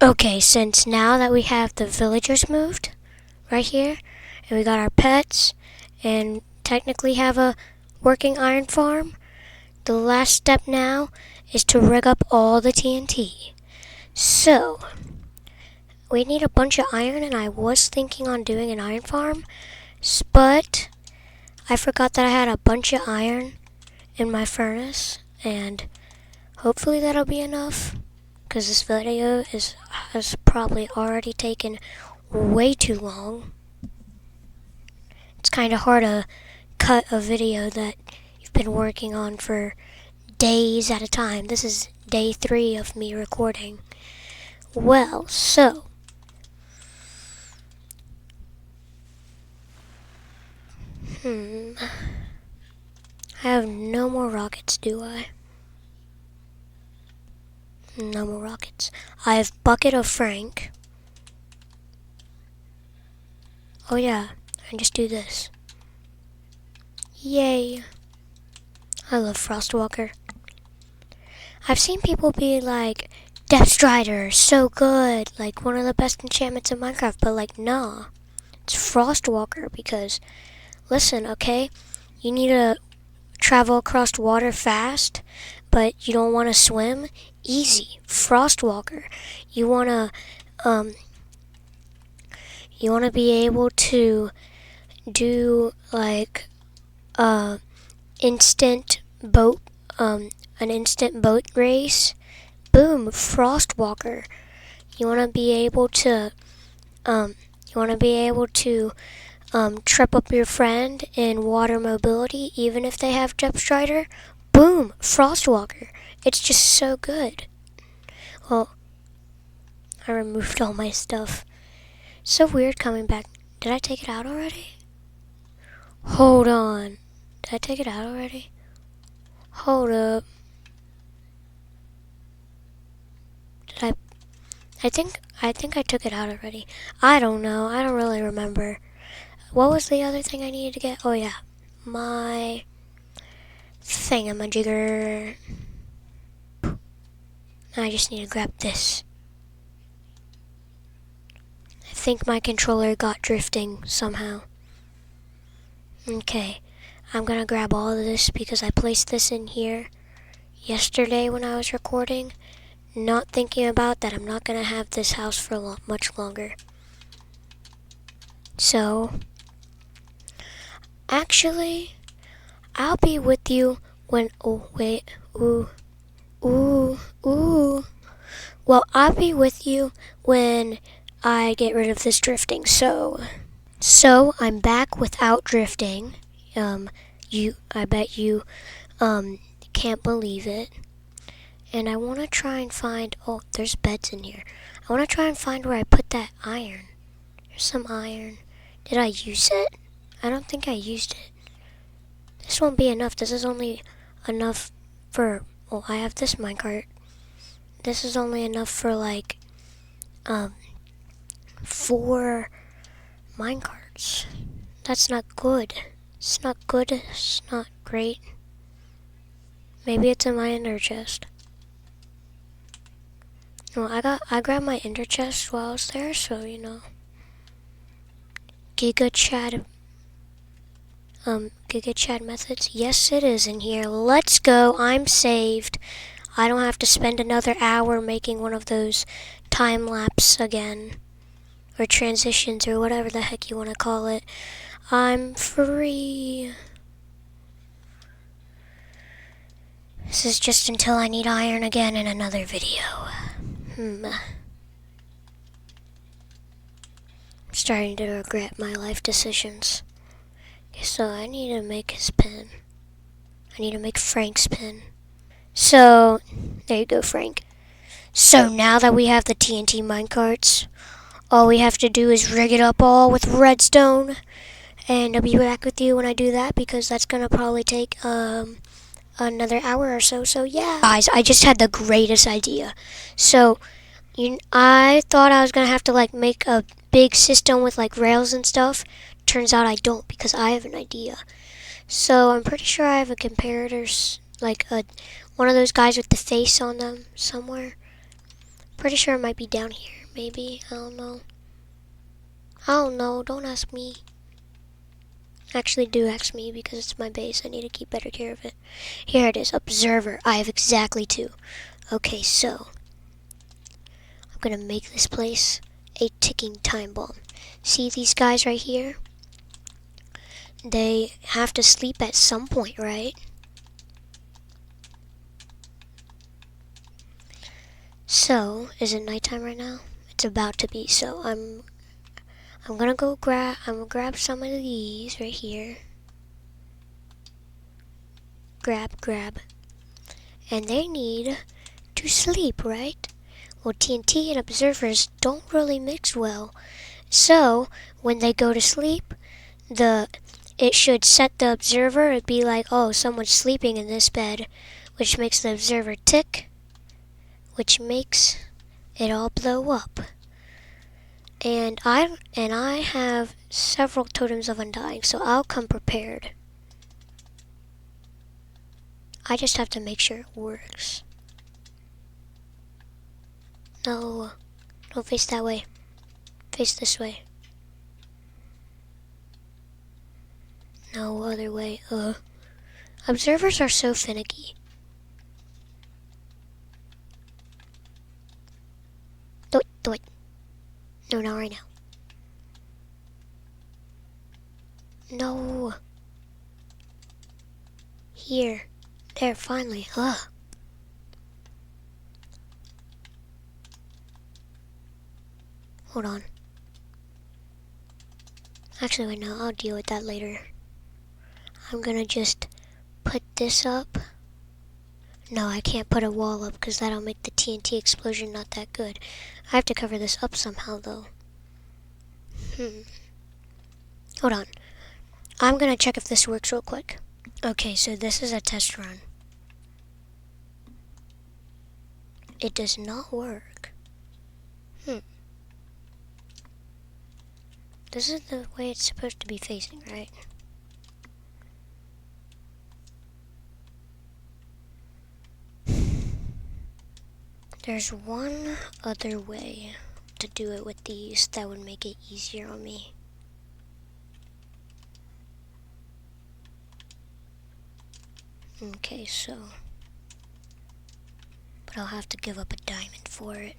Okay, since now that we have the villagers moved right here, and we got our pets, and technically have a working iron farm, the last step now is to rig up all the TNT. So, we need a bunch of iron, and I was thinking on doing an iron farm, but I forgot that I had a bunch of iron in my furnace, and hopefully that'll be enough, because this video has probably already taken way too long. It's kind of hard to cut a video that you've been working on for days at a time. This is day 3 of me recording. Well, so I have no more rockets, do I? No more rockets. I have Bucket of Frank. Oh yeah, and just do this. Yay. I love Frostwalker. I've seen people be like, Depth Strider, so good, like one of the best enchantments in Minecraft, but like, nah. It's Frostwalker because, listen, okay? You need to travel across water fast, but you don't want to swim? Easy. Frostwalker. You wanna be able to do like instant boat an instant boat race. Boom, Frostwalker. You wanna be able to trip up your friend in water mobility, even if they have Depth Strider. Boom, Frostwalker. It's just so good. Well, I removed all my stuff. So weird coming back. Did I take it out already? Hold on. Did I take it out already? Hold up. Did I? I think I took it out already. I don't know. I don't really remember. What was the other thing I needed to get? Oh yeah, my thingamajigger. I just need to grab this. I think my controller got drifting somehow. Okay, I'm gonna grab all of this because I placed this in here yesterday when I was recording, not thinking about that I'm not gonna have this house for much longer. So, actually, I'll be with you when, oh wait, ooh. Well, I'll be with you when I get rid of this drifting. So I'm back without drifting. I bet you, can't believe it. And I want to try and find, oh, there's beds in here. I want to try and find where I put that iron. There's some iron. Did I use it? I don't think I used it. This won't be enough. This is only enough for, well, I have this minecart. This is only enough for like 4 minecarts. That's not good. It's not good. It's not great. Maybe it's in my ender chest. Well, I grabbed my ender chest while I was there, so you know. Giga Chat methods. Yes, it is in here. Let's go. I'm saved. I don't have to spend another hour making one of those time lapse again, or transitions, or whatever the heck you want to call it. I'm free. This is just until I need iron again in another video. I'm starting to regret my life decisions. Okay, so I need to make his pin. I need to make Frank's pin. So, there you go, Frank. So now that we have the TNT minecarts, all we have to do is rig it up all with redstone. And I'll be back with you when I do that, because that's going to probably take another hour or so. So yeah. Guys, I just had the greatest idea. So, I thought I was going to have to like make a big system with like rails and stuff. Turns out I don't, because I have an idea. So I'm pretty sure I have a comparator, like one of those guys with the face on them somewhere. Pretty sure it might be down here. Maybe. I don't know. I don't know. Don't ask me. Actually, do ask me because it's my base. I need to keep better care of it. Here it is. Observer. I have exactly 2. Okay, so I'm gonna make this place a ticking time bomb. See these guys right here? They have to sleep at some point, right? So, is it nighttime right now? It's about to be. So I'm gonna grab some of these right here. Grab. And they need to sleep, right? Well, TNT and observers don't really mix well. So, when they go to sleep, it should set the observer. It'd be like, oh, someone's sleeping in this bed, which makes the observer tick, which makes it all blow up. And I have several totems of undying, so I'll come prepared. I just have to make sure it works. No, don't face that way. Face this way. No other way. Observers are so finicky. Do it. No, not right now. No. Here. There, finally. Hold on. Actually, wait, no, I'll deal with that later. I'm gonna just put this up. No, I can't put a wall up because that'll make the TNT explosion not that good. I have to cover this up somehow, though. Hold on. I'm gonna check if this works real quick. Okay, so this is a test run. It does not work. This is the way it's supposed to be facing, right? There's one other way to do it with these that would make it easier on me. Okay, so... but I'll have to give up a diamond for it.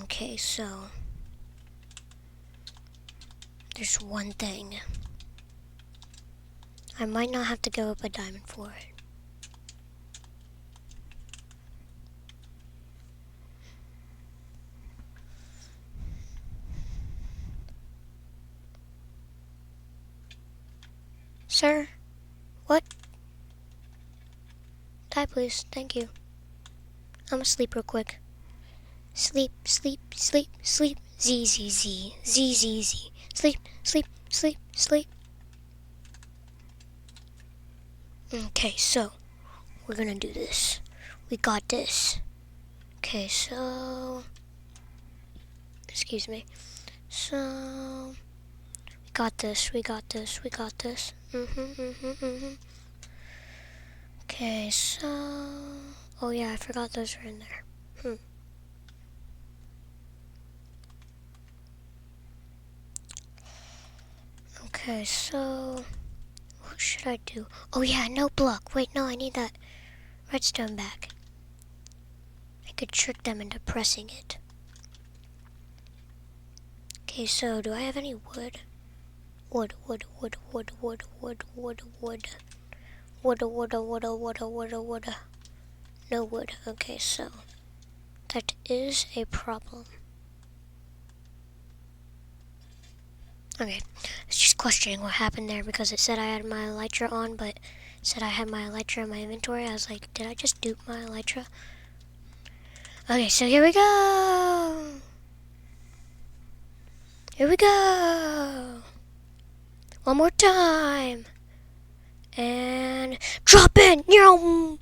Okay, so... there's one thing. I might not have to give up a diamond for it. Sir? What? Die, please. Thank you. I'm gonna sleep real quick. Sleep. Z, Z, Z. Z, Z, Z. Sleep. Okay, so we're gonna do this. We got this. Okay, so... excuse me. So... we got this. Okay, so... oh yeah, I forgot those were in there. Okay, so... what should I do? Oh yeah, no block. Wait, no, I need that redstone back. I could trick them into pressing it. Okay, so do I have any wood? Wood. No wood. Okay, so that is a problem. Okay, it's just questioning what happened there because it said I had my elytra on, but it said I had my elytra in my inventory. I was like, did I just dupe my elytra? Okay, so here we go! One more time! And drop in! Yum!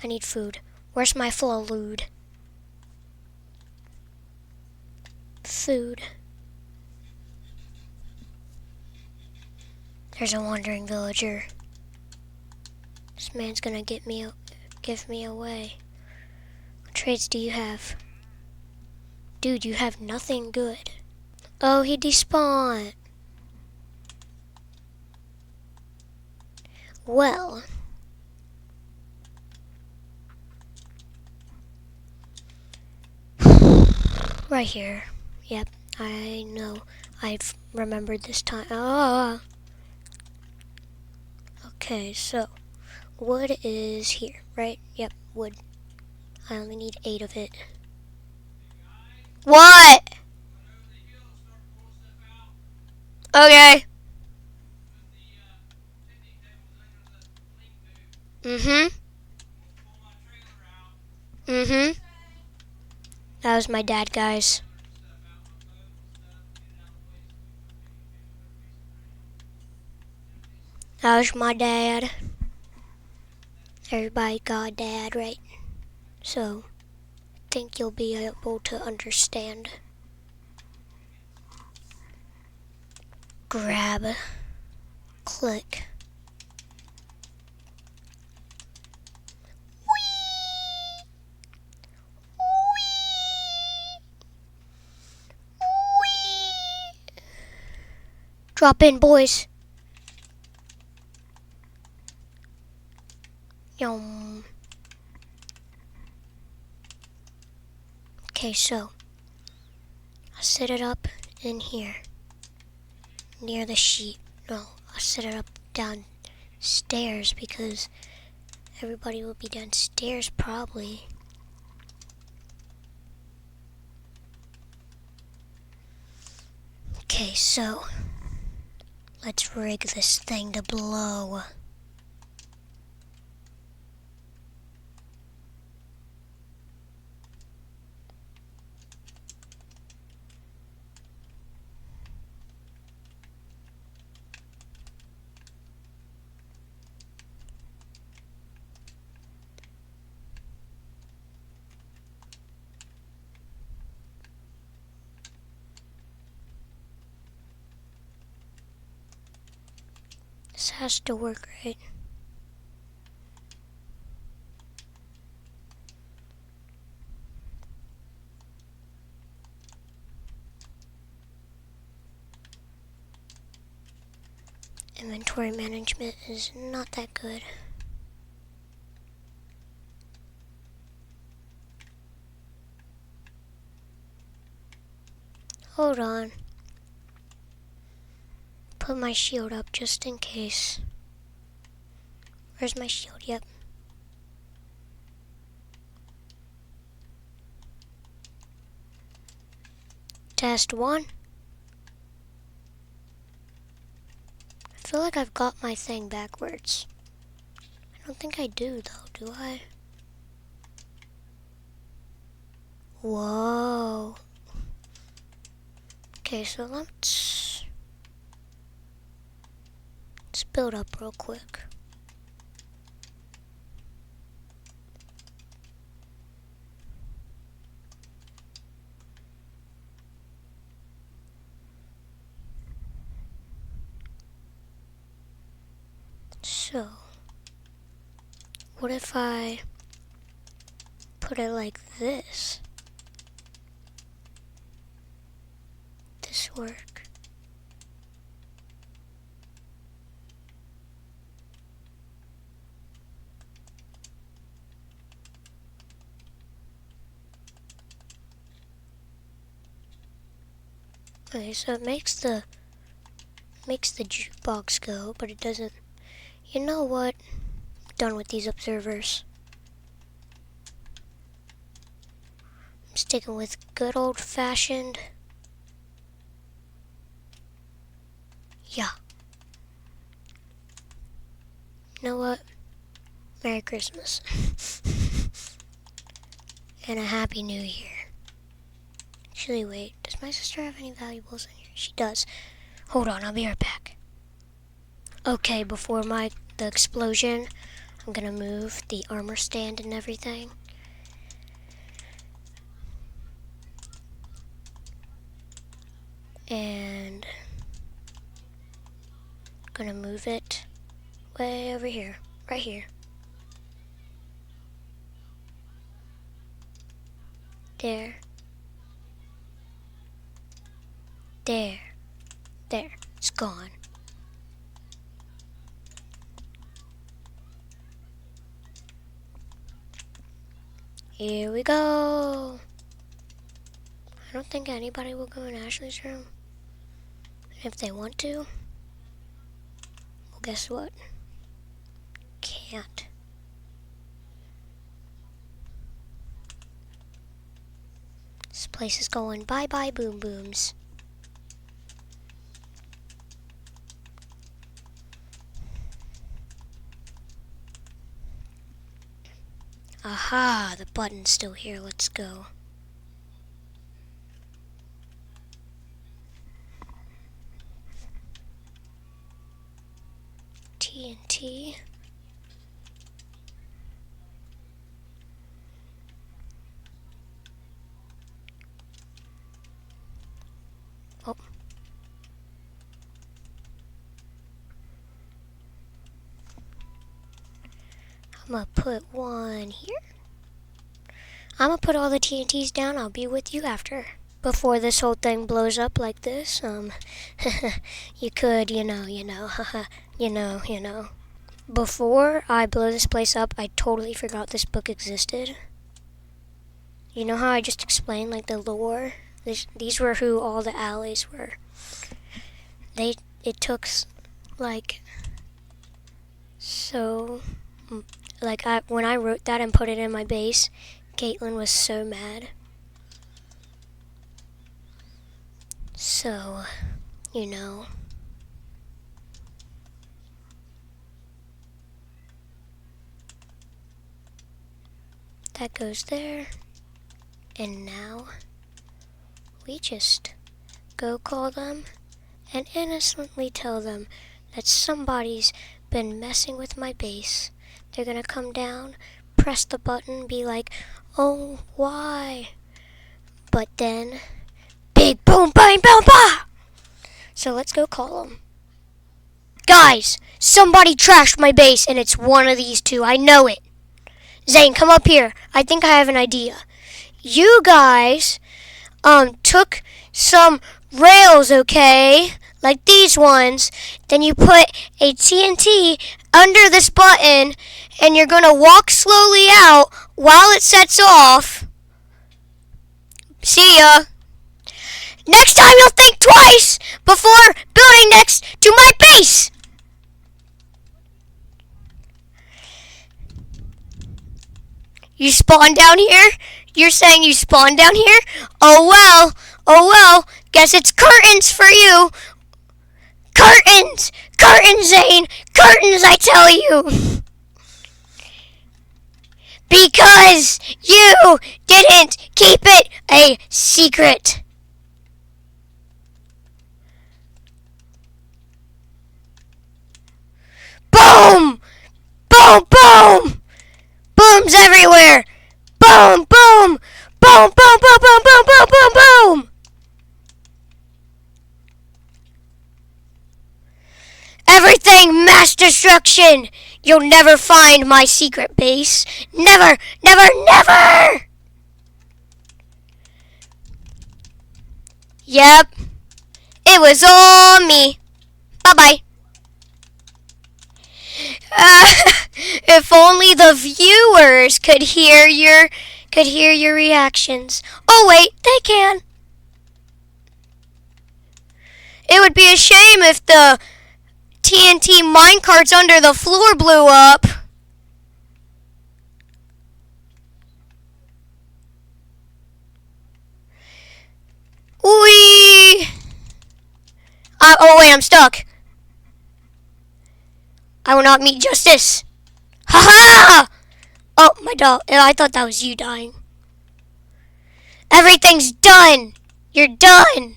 I need food. Where's my food? Food. There's a wandering villager. This man's gonna give me away. What traits do you have? Dude, you have nothing good. Oh, he despawned. Well. Right here. Yep, I know. I've remembered this time. Ah. Okay, so wood is here, right? Yep, wood. I only need 8 of it. What? Okay. Mm-hmm. Mm-hmm. That was my dad, guys. That was my dad. Everybody got dad, right? So, I think you'll be able to understand. Grab. Click. Drop in, boys. Yum. Okay, so I'll set it up in here, near the sheep. No, I'll set it up downstairs because everybody will be downstairs probably. Okay, so let's rig this thing to blow. This has to work, right? Inventory management is not that good. Hold on. Put my shield up just in case. Where's my shield? Yep. Test 1. I feel like I've got my thing backwards. I don't think I do though, do I? Whoa. Okay, so let's build up real quick. So, what if I put it like this? This work? Okay, so it makes the jukebox go, but it doesn't. You know what? I'm done with these observers. I'm sticking with good old-fashioned. Yeah. You know what? Merry Christmas. And a Happy New Year. Actually, wait. Does my sister have any valuables in here? She does. Hold on, I'll be right back. Okay, before the explosion, I'm gonna move the armor stand and everything. And Gonna move it way over here, right here. There. There. There. It's gone. Here we go. I don't think anybody will go in Ashley's room. If they want to, well, guess what? Can't. This place is going bye-bye boom booms. Aha, the button's still here. Let's go. TNT. Oh. I'm gonna put one here. I'm gonna put all the TNTs down. I'll be with you after. Before this whole thing blows up like this, you could, you know, you know. Before I blow this place up, I totally forgot this book existed. You know how I just explained, like, the lore? These were who all the alleys were. It took, like, so, like, when I wrote that and put it in my base, Caitlin was so mad. So, you know. That goes there. And now, we just go call them and innocently tell them that somebody's been messing with my base. They're gonna come down, press the button, be like, oh, why? But then, big boom, bang, boom, bah! So let's go call them. Guys, somebody trashed my base, and it's one of these two. I know it. Zane, come up here. I think I have an idea. You guys, took some rails, okay? Like these ones. Then you put a TNT under this button, and you're gonna walk slowly out while it sets off. See ya. Next time you'll think twice before building next to my base. You spawned down here? You're saying you spawned down here? Oh well, guess it's curtains for you. Curtains, Zane, curtains, I tell you. Because you didn't keep it a secret. Boom! Boom, boom! Booms everywhere! Boom, boom! Boom, boom, boom, boom, boom, boom, boom, boom! Everything mass destruction! You'll never find my secret base. Never, never, never! Yep. It was all me. Bye-bye. If only the viewers could hear your reactions. Oh wait, they can. It would be a shame if the TNT minecarts under the floor blew up. Whee! Oh wait, I'm stuck. I will not meet justice. Ha ha! Oh, my dog. I thought that was you dying. Everything's done. You're done.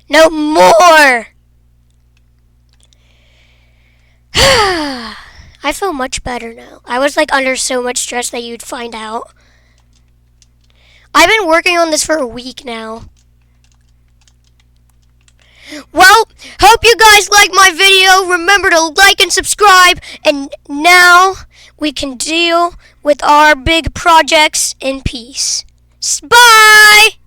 No more. I feel much better now. I was like under so much stress that you'd find out. I've been working on this for a week now. Well, hope you guys like my video. Remember to like and subscribe. And now we can deal with our big projects in peace. Bye!